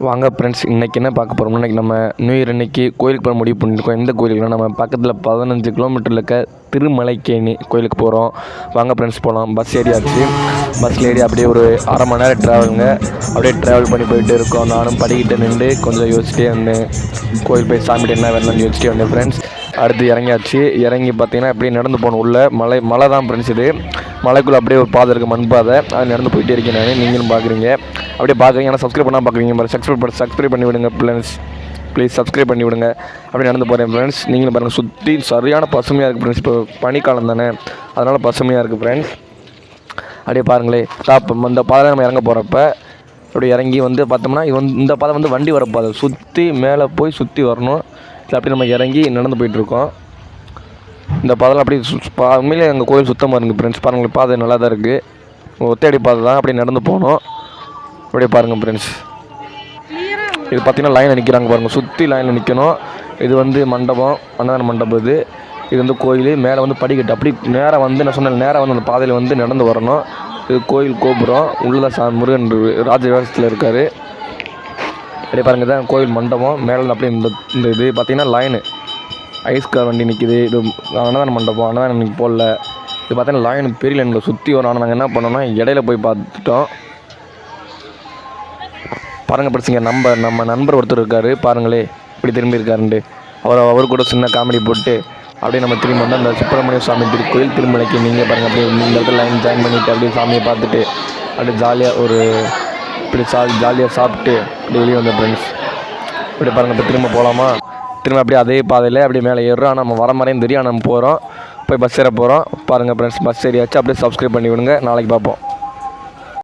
வாங்க ஃப்ரெண்ட்ஸ், இன்றைக்கி என்ன பார்க்க போகிறோம். இன்றைக்கி நம்ம நியூ இயர் அன்றைக்கி கோயிலுக்கு போக முடிவு பண்ணியிருக்கோம். எந்த கோயிலுக்குனா நம்ம பக்கத்தில் 15 கிலோமீட்டரில் இருக்க திருமலைக்கேணி கோயிலுக்கு போகிறோம். வாங்க ஃப்ரெண்ட்ஸ் போகலாம். பஸ் ஏறியாச்சு. பஸ்ஸில் ஏறி அப்படியே ஒரு அரை மணி நேரம் ட்ராவலுங்க. அப்படியே ட்ராவல் பண்ணி போயிட்டு இருக்கோம். நானும் படிக்கிட்டு நின்று கொஞ்சம் யோசிச்சிட்டே வந்தேன். கோயில் போய் சாமிகிட்ட என்ன வரணும்னு யோசிச்சிட்டே வந்தேன் ஃப்ரெண்ட்ஸ். அடுத்து இறங்கியாச்சு. இறங்கி பார்த்தீங்கன்னா அப்படியே நடந்து போகணும். உள்ள மலை தான் ஃப்ரெண்ட்ஸ். இது மலைக்குள்ளே அப்படியே ஒரு பாதை இருக்குது, மண் பாதை. அது நடந்து போயிட்டே இருக்கேன் நான். நீங்களும் பார்க்குறீங்க, அப்படியே பார்க்குறீங்க. ஆனால் சப்ஸ்கிரைப் பண்ணால் பார்க்குறீங்க. சப்ஸ்கிரைப் பண்ணி விடுங்க ஃப்ரெண்ட்ஸ், ப்ளீஸ் சப்ஸ்கிரைப் பண்ணி விடுங்க. அப்படியே நடந்து போகிறேன் ஃப்ரெண்ட்ஸ். நீங்களும் பாருங்கள், சுற்றி சரியான பசுமையாக இருக்குது ஃப்ரெண்ட்ஸ். இப்போ பனிக்காலம் தானே, அதனால் பசுமையாக இருக்குது ஃப்ரெண்ட்ஸ். அப்படியே பாருங்களே, இந்த பாதை நம்ம இறங்க போகிறப்ப அப்படியே இறங்கி வந்து பார்த்தோம்னா இந்த பாதை வந்து வண்டி வரப்பாதை சுற்றி மேலே போய் சுற்றி வரணும். இல்லை அப்படி நம்ம இறங்கி நடந்து போயிட்டுருக்கோம். இந்த பாதைலாம் அப்படி உண்மையிலே எங்கள் கோயில் சுத்தமாக இருக்குது ஃப்ரெண்ட்ஸ். பாருங்கள், பாதை நல்லா தான் இருக்குது. ஒத்தடி பாதை தான். அப்படியே நடந்து போகணும். அப்படியே பாருங்கள் ஃப்ரெண்ட்ஸ். இது பார்த்திங்கன்னா லைனில் நிற்கிறாங்க பாருங்கள், சுற்றி லைனில் நிற்கணும். இது வந்து மண்டபம், அன்னதான மண்டபம். இது வந்து கோயில். மேலே வந்து படிக்கட்டு. அப்படி நேராக வந்து நான் சொன்னேன், நேராக வந்து அந்த பாதையில் வந்து நடந்து வரணும். இது கோயில் கோபுரம். உள்ளதான் முருகன் ராஜ வேஷத்தில் இருக்கார். அப்படியே பாருங்கள், தான் கோயில் மண்டபம். மேலே அப்படியே இந்த இது பார்த்திங்கன்னா லைனு ஐஸ்கார் வண்டி நிற்கிது. இது அன்னதான மண்டபம். அன்னதானம் இன்றைக்கி போடல. இது பார்த்தீங்கன்னா லைன் பெரிய லைனில் சுற்றி வரும். ஆனால் நாங்கள் என்ன பண்ணோம்னா இடையில போய் பார்த்துட்டோம். பாருங்கள் படிச்சிங்க, நம்ம நண்பர் ஒருத்தர் இருக்கார் பாருங்களே, இப்படி திரும்பி இருக்காருண்டு. அவர் கூட சின்ன காமெடி போட்டு அப்படியே நம்ம திரும்பி வந்து அந்த சுப்பிரமணிய சுவாமி திருக்கோயில் திருமலைக்கு நீங்கள் பாருங்கள், அப்படியே இந்த இடத்துல லைன் ஜாயின் பண்ணிவிட்டு அப்படியே சாமியை பார்த்துட்டு அப்படியே ஜாலியாக இப்படி ஜாலியாக சாப்பிட்டு அப்படியே வெளியே வந்த ஃப்ரெண்ட்ஸ். இப்படி பாருங்கள், இப்போ திரும்ப போகலாமா? திரும்ப அப்படியே அதே பாதையில் அப்படியே மேலே ஏறுறோம். ஆனால் நம்ம வர மாதிரியும் தெரியும். நம்ம போகிறோம், போய் பஸ் ஏற போகிறோம். பாருங்கள் ஃப்ரெண்ட்ஸ், பஸ் ஏறியாச்சு. அப்படியே சப்ஸ்கிரைப் பண்ணி விடுங்க. நாளைக்கு பார்ப்போம்.